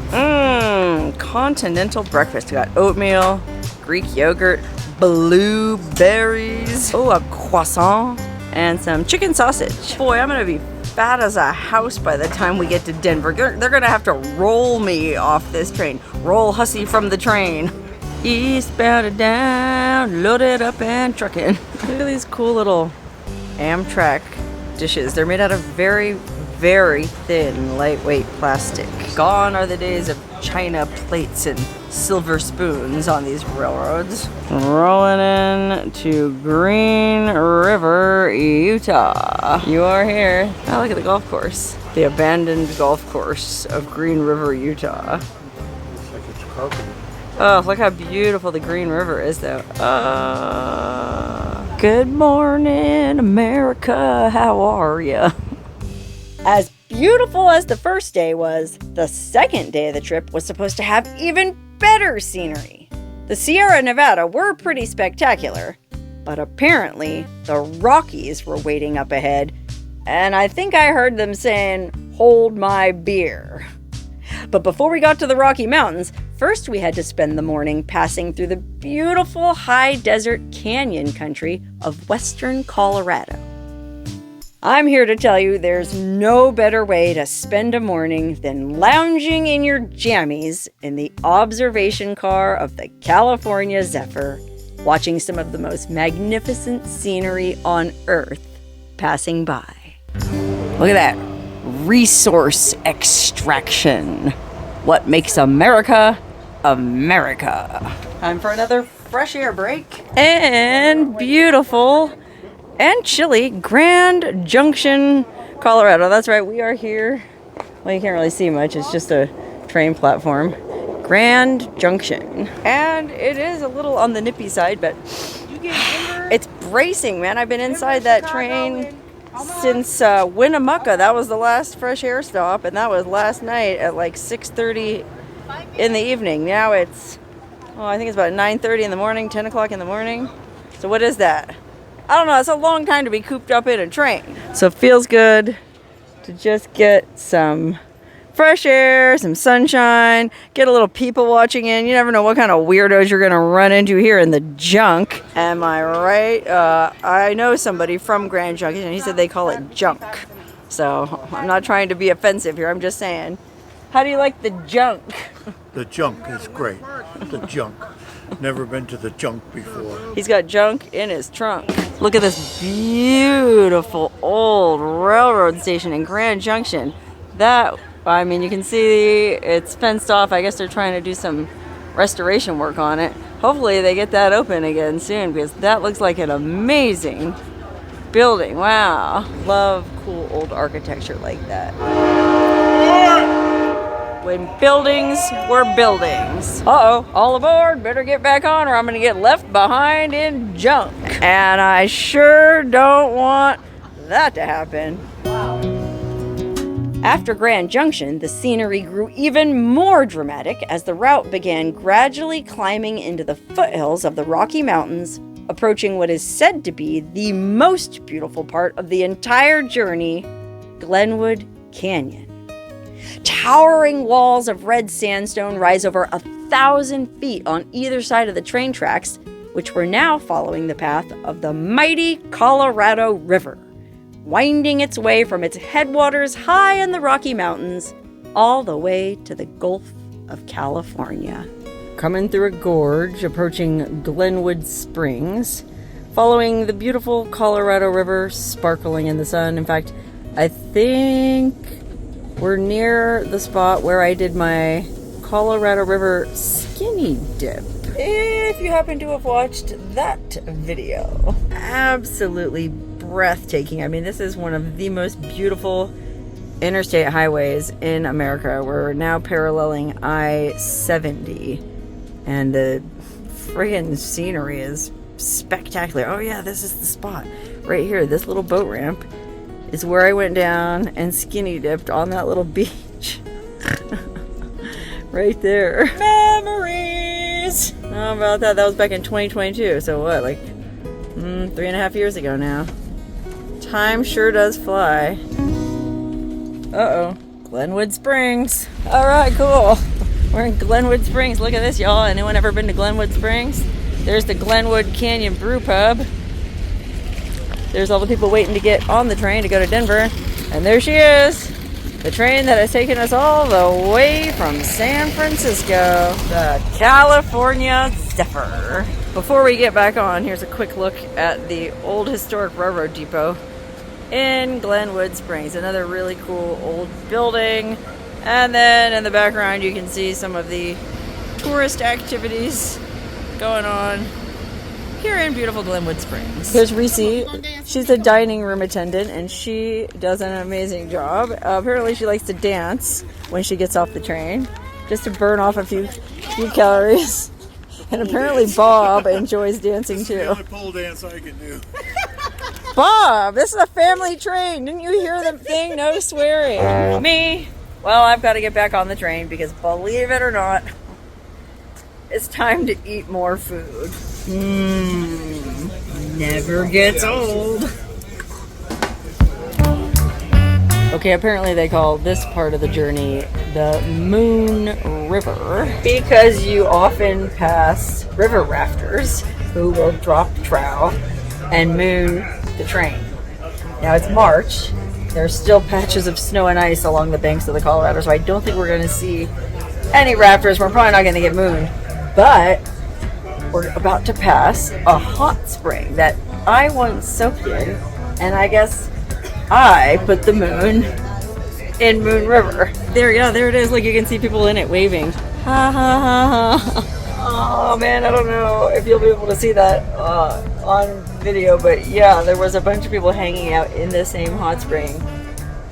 Continental breakfast. We got oatmeal, Greek yogurt, blueberries, a croissant, and some chicken sausage. Boy, I'm gonna be fat as a house by the time we get to Denver. They're gonna have to roll me off this train. Roll Hussy from the train. Eastbound and down, loaded up and trucking. Look at these cool little Amtrak dishes. They're made out of very, very thin, lightweight plastic. Gone are the days of china plates and silver spoons on these railroads. Rolling in to Green River, Utah. You are here. Oh, look at the golf course. The abandoned golf course of Green River, Utah. Looks like it's carpeted. Oh, look how beautiful the Green River is, though. Good morning, America. How are ya? As beautiful as the first day was, the second day of the trip was supposed to have even better scenery. The Sierra Nevada were pretty spectacular, but apparently the Rockies were waiting up ahead, and I think I heard them saying, "Hold my beer." But before we got to the Rocky Mountains, first we had to spend the morning passing through the beautiful high desert canyon country of western Colorado. I'm here to tell you there's no better way to spend a morning than lounging in your jammies in the observation car of the California Zephyr, watching some of the most magnificent scenery on Earth passing by. Look at that. Resource extraction. What makes America, America. Time for another fresh air break. And beautiful and chilly Grand Junction, Colorado. That's right, we are here. Well, you can't really see much. It's just a train platform. Grand Junction. And it is a little on the nippy side, but it's bracing, man. I've been inside that train since Winnemucca. That was the last fresh air stop, and that was last night at like 6:30 in the evening. Now it's, I think it's about 9:30 in the morning, 10 o'clock in the morning. So what is that? I don't know, it's a long time to be cooped up in a train. So it feels good to just get some fresh air, some sunshine, get a little people watching in. You never know what kind of weirdos you're gonna run into here in the junk. Am I right? I know somebody from Grand Junction, and he said they call it junk. So I'm not trying to be offensive here, I'm just saying. How do you like the junk? The junk is great. The junk. Never been to the junk before. He's got junk in his trunk. Look at this beautiful old railroad station in Grand Junction. That, I mean, you can see it's fenced off. I guess they're trying to do some restoration work on it. Hopefully they get that open again soon, because that looks like an amazing building. Wow. Love cool old architecture like that. When buildings were buildings. Uh-oh, all aboard, better get back on or I'm gonna get left behind in junk. And I sure don't want that to happen. After Grand Junction, the scenery grew even more dramatic as the route began gradually climbing into the foothills of the Rocky Mountains, approaching what is said to be the most beautiful part of the entire journey, Glenwood Canyon. Towering walls of red sandstone rise over 1,000 feet on either side of the train tracks, which were now following the path of the mighty Colorado River, winding its way from its headwaters high in the Rocky Mountains all the way to the Gulf of California. Coming through a gorge, approaching Glenwood Springs, following the beautiful Colorado River sparkling in the sun. In fact, I think we're near the spot where I did my Colorado River skinny dip. If you happen to have watched that video. Absolutely breathtaking. I mean, this is one of the most beautiful interstate highways in America. We're now paralleling I-70, and the friggin' scenery is spectacular. Oh yeah, this is the spot. Right here, this little boat ramp is where I went down and skinny dipped on that little beach. Right there. Memories! How about that? That was back in 2022. So what, like 3.5 years ago now. Time sure does fly. Uh-oh. Glenwood Springs. Alright, cool. We're in Glenwood Springs. Look at this, y'all. Anyone ever been to Glenwood Springs? There's the Glenwood Canyon Brew Pub. There's all the people waiting to get on the train to go to Denver. And there she is. The train that has taken us all the way from San Francisco. The California Zephyr. Before we get back on, here's a quick look at the old historic railroad depot in Glenwood Springs. Another really cool old building. And then in the background you can see some of the tourist activities going on here in beautiful Glenwood Springs. Here's Reese. She's a dining room attendant and she does an amazing job. Apparently she likes to dance when she gets off the train, just to burn off a few calories. And apparently Bob enjoys dancing too. That's the only pole dance I can do. Bob, this is a family train. Didn't you hear the thing? No swearing. Me? Well, I've got to get back on the train because believe it or not, it's time to eat more food. Never gets old. Okay, apparently they call this part of the journey the Moon River because you often pass river rafters who will drop trow and moon the train. Now it's March. There's still patches of snow and ice along the banks of the Colorado, so I don't think we're going to see any rafters. We're probably not going to get mooned. But we're about to pass a hot spring that I once soaked in, and I guess I put the moon in Moon River. There it is. Look, you can see people in it waving. Ha ha ha ha. Oh man, I don't know if you'll be able to see that on video, but yeah, there was a bunch of people hanging out in the same hot spring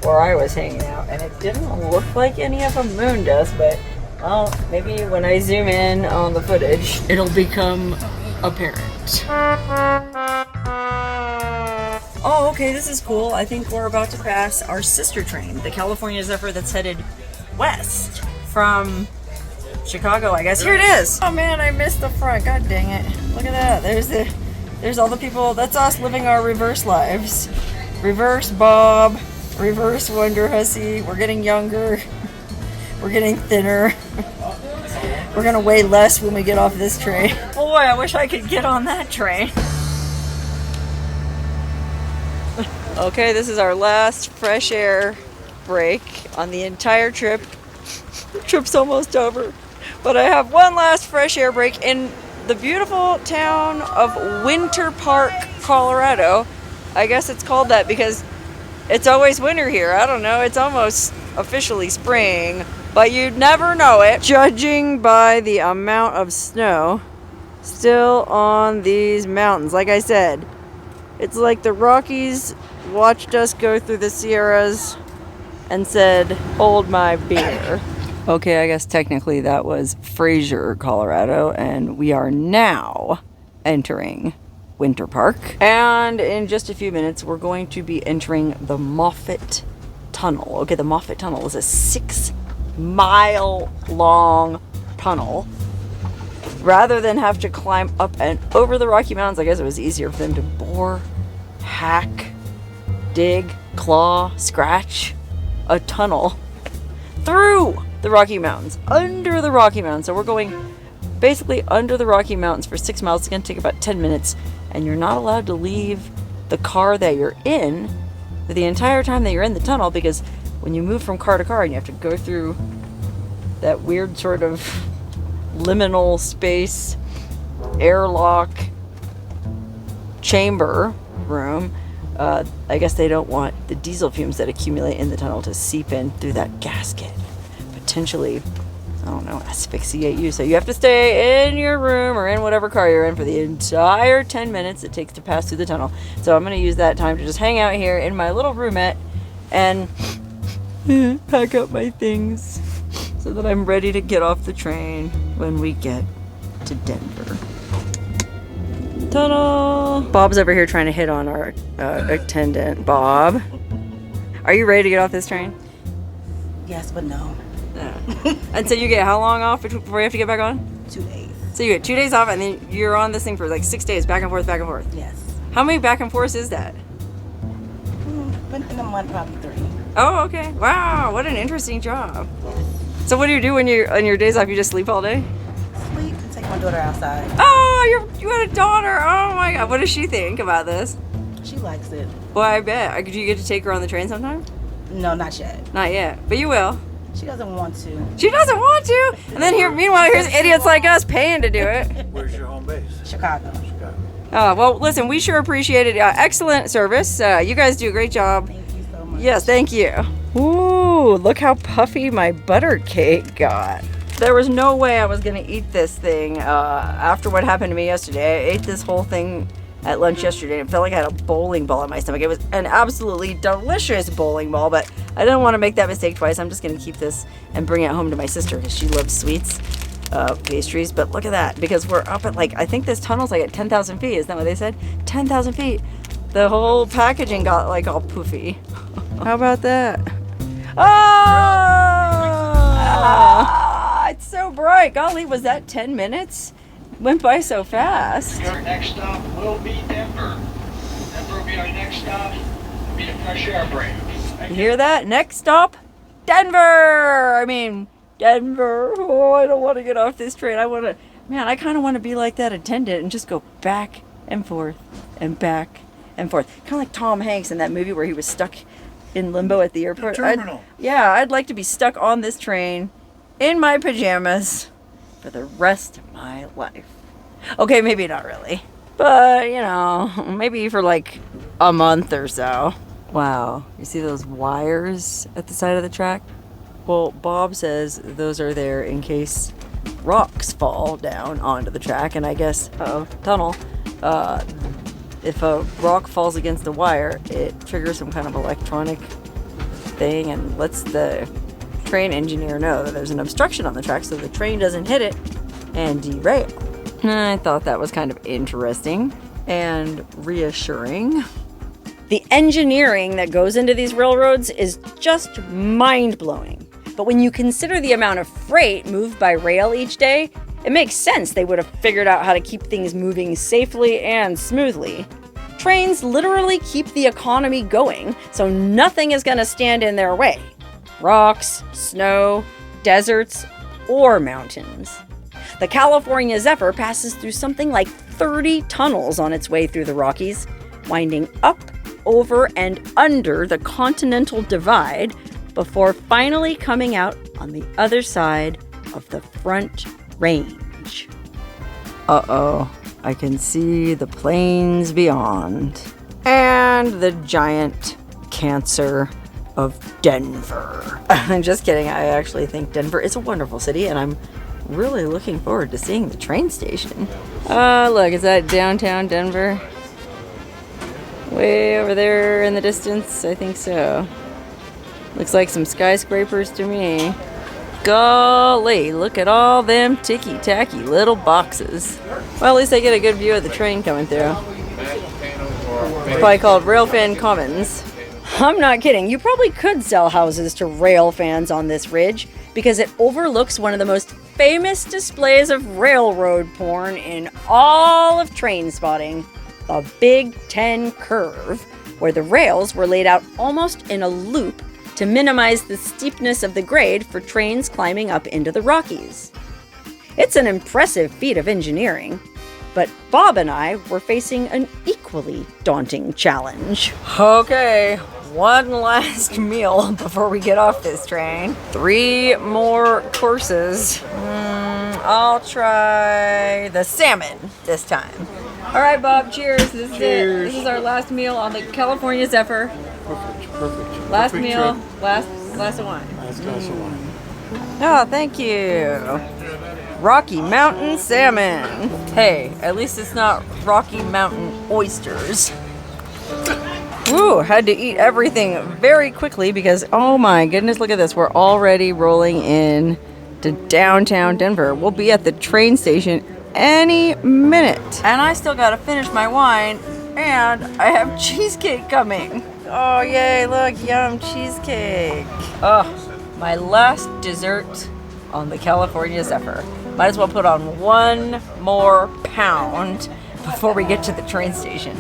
where I was hanging out, and it didn't look like any of them mooned us, but well, maybe when I zoom in on the footage, it'll become apparent. Oh, okay, this is cool. I think we're about to pass our sister train, the California Zephyr that's headed west from Chicago, I guess. Here it is! Oh man, I missed the front. God dang it. Look at that. There's the There's all the people. That's us living our reverse lives. Reverse Bob. Reverse Wonderhussy. We're getting younger. We're getting thinner. We're gonna weigh less when we get off this train. Boy, I wish I could get on that train. Okay, this is our last fresh air break on the entire trip. The trip's almost over. But I have one last fresh air break in the beautiful town of Winter Park, Colorado. I guess it's called that because it's always winter here. I don't know. It's almost officially spring, but you'd never know it, judging by the amount of snow still on these mountains. Like I said, it's like the Rockies watched us go through the Sierras and said, hold my beer. Okay, I guess technically that was Fraser, Colorado, and we are now entering Winter Park. And in just a few minutes, we're going to be entering the Moffat Tunnel. Okay, the Moffat Tunnel is a 6-mile long tunnel. Rather than have to climb up and over the Rocky Mountains, I guess it was easier for them to bore, hack, dig, claw, scratch a tunnel through the Rocky Mountains, under the Rocky Mountains. So we're going basically under the Rocky Mountains for 6 miles. It's going to take about 10 minutes, and you're not allowed to leave the car that you're in for the entire time that you're in the tunnel, because when you move from car to car and you have to go through that weird sort of liminal space airlock chamber room, I guess they don't want the diesel fumes that accumulate in the tunnel to seep in through that gasket, potentially, I don't know, asphyxiate you. So you have to stay in your room or in whatever car you're in for the entire 10 minutes it takes to pass through the tunnel. So I'm going to use that time to just hang out here in my little roomette and pack up my things so that I'm ready to get off the train when we get to Denver. Ta-da! Bob's over here trying to hit on our attendant. Bob, are you ready to get off this train? Yes, but no. And so you get how long off before you have to get back on? 2 days. So you get 2 days off, and then you're on this thing for like 6 days, back and forth, back and forth. Yes. How many back and forths is that? But in a month, probably 3. Oh, okay. Wow, what an interesting job. So what do you do when you're on your days off? You just sleep all day? Sleep and take my daughter outside. Oh, you had a daughter. Oh my God, what does she think about this? She likes it. Well, I bet. Do you get to take her on the train sometime? No, not yet. Not yet, but you will. She doesn't want to. She doesn't want to. And then meanwhile, here's idiots like us paying to do it. Where's your home base? Chicago. Chicago. Oh, well, listen, we sure appreciate it. Excellent service. You guys do a great job. Thank you so much. Yes, thank you. Ooh, look how puffy my butter cake got. There was no way I was going to eat this thing after what happened to me yesterday. I ate this whole thing at lunch yesterday and it felt like I had a bowling ball in my stomach. It was an absolutely delicious bowling ball, but I didn't want to make that mistake twice. I'm just going to keep this and bring it home to my sister because she loves sweets, pastries. But look at that, because we're up at I think this tunnel's like at 10,000 feet. Isn't that what they said? 10,000 feet. The whole packaging got like all poofy. How about that? Oh! It's so bright. Golly, was that 10 minutes? Went by so fast. Our next stop will be Denver. Denver will be our next stop. It'll be a fresh air break. You hear that? Next stop, Denver. Denver. Oh, I don't want to get off this train. I kind of want to be like that attendant and just go back and forth and back and forth. Kind of like Tom Hanks in that movie where he was stuck in limbo at the airport. The terminal. I'd like to be stuck on this train in my pajamas for the rest of my life. Okay, maybe not really, but maybe for like a month or so. Wow, you see those wires at the side of the track? Well, Bob says those are there in case rocks fall down onto the track, and I guess tunnel. If a rock falls against the wire, it triggers some kind of electronic thing and lets the train engineer know that there's an obstruction on the track so the train doesn't hit it and derail. I thought that was kind of interesting and reassuring. The engineering that goes into these railroads is just mind-blowing. But when you consider the amount of freight moved by rail each day, It makes sense they would have figured out how to keep things moving safely and smoothly. Trains literally keep the economy going, so nothing is going to stand in their way. Rocks, snow, deserts, or mountains. The California Zephyr passes through something like 30 tunnels on its way through the Rockies, winding up, over, and under the Continental Divide before finally coming out on the other side of the Front Range. Uh-oh, I can see the plains beyond. And the giant cancer of Denver. I'm just kidding. I actually think Denver is a wonderful city, and I'm really looking forward to seeing the train station. Look, is that downtown Denver? Way over there in the distance? I think so. Looks like some skyscrapers to me. Golly, look at all them ticky-tacky little boxes. Well, at least I get a good view of the train coming through. Probably called Railfan Commons. I'm not kidding. You probably could sell houses to rail fans on this ridge because it overlooks one of the most famous displays of railroad porn in all of train spotting, the Big Ten Curve, where the rails were laid out almost in a loop to minimize the steepness of the grade for trains climbing up into the Rockies. It's an impressive feat of engineering, but Bob and I were facing an equally daunting challenge. Okay, one last meal before we get off this train. 3 more courses. I'll try the salmon this time. All right, Bob, cheers. This is it. This is our last meal on the California Zephyr. Perfect. Last Perfect meal, trip. last glass of wine. Last glass of wine. Oh, thank you. Rocky Mountain salmon. Hey, at least it's not Rocky Mountain oysters. Woo, had to eat everything very quickly because, oh my goodness, look at this. We're already rolling in to downtown Denver. We'll be at the train station any minute. And I still gotta finish my wine, and I have cheesecake coming. Oh, yay, look, yum, cheesecake. Oh, my last dessert on the California Zephyr. Might as well put on 1 more pound before we get to the train station.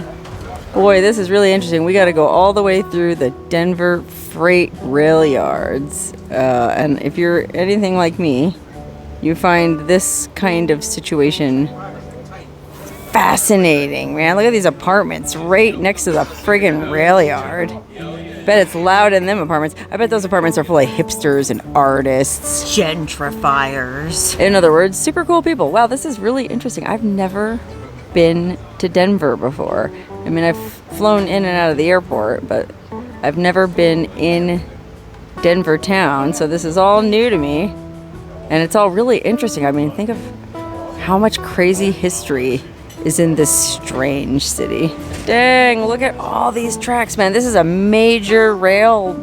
Boy, this is really interesting. We gotta go all the way through the Denver freight rail yards. And if you're anything like me, you find this kind of situation fascinating, man. Look at these apartments right next to the friggin' rail yard. Bet it's loud in them apartments. I bet those apartments are full of hipsters and artists. Gentrifiers. In other words, super cool people. Wow, this is really interesting. I've never been to Denver before. I mean, I've flown in and out of the airport, but I've never been in Denver town, so this is all new to me. And it's all really interesting. I mean, think of how much crazy history is in this strange city. Dang, look at all these tracks, man. This is a major rail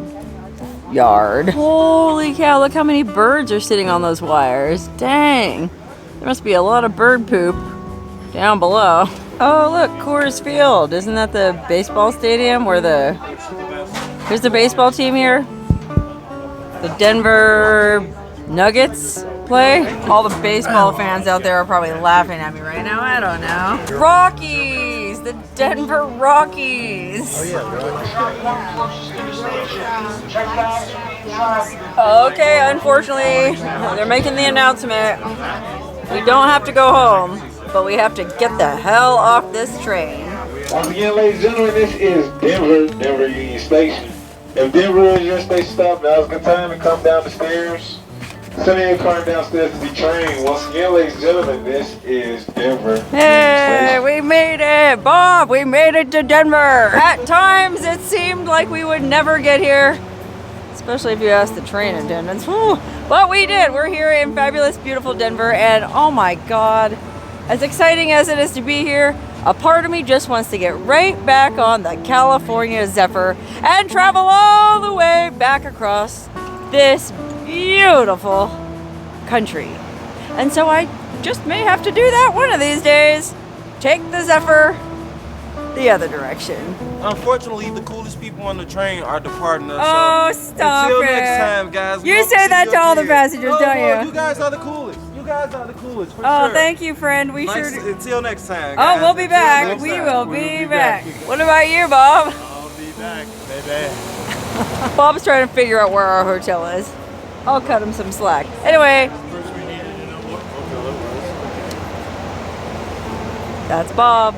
yard. Holy cow, look how many birds are sitting on those wires. Dang, there must be a lot of bird poop down below. Oh, look, Coors Field. Isn't that the baseball stadium where who's the baseball team here? The Denver Nuggets play? All the baseball fans out there are probably laughing at me right now. I don't know. Rockies! The Denver Rockies! Okay, unfortunately, they're making the announcement. We don't have to go home, but we have to get the hell off this train. Once again, ladies and gentlemen, this is Denver Union Station. If Denver is your station stop, now's a good time to come down the stairs. Send your car downstairs to the train. Once again, ladies and gentlemen, this is Denver. Hey, we made it! Bob, we made it to Denver! At times, it seemed like we would never get here. Especially if you ask the train attendants. Whew. But we did. We're here in fabulous, beautiful Denver, and oh my God. As exciting as it is to be here, a part of me just wants to get right back on the California Zephyr and travel all the way back across this beautiful country. And so I just may have to do that one of these days. Take the Zephyr the other direction. Unfortunately, the coolest people on the train are departing us. Oh, so stop until it. next time, guys. You say that to all the passengers, don't you? You guys are the coolest. You guys are the coolest for Oh, sure. thank you, friend. We Nice, sure. until next time. Oh, guys. we'll be Until back. next We time. will be back. What about you, Bob? I'll be back, baby. Bob's trying to figure out where our hotel is. I'll cut him some slack. Anyway, First we needed to know what hotel it was. that's Bob.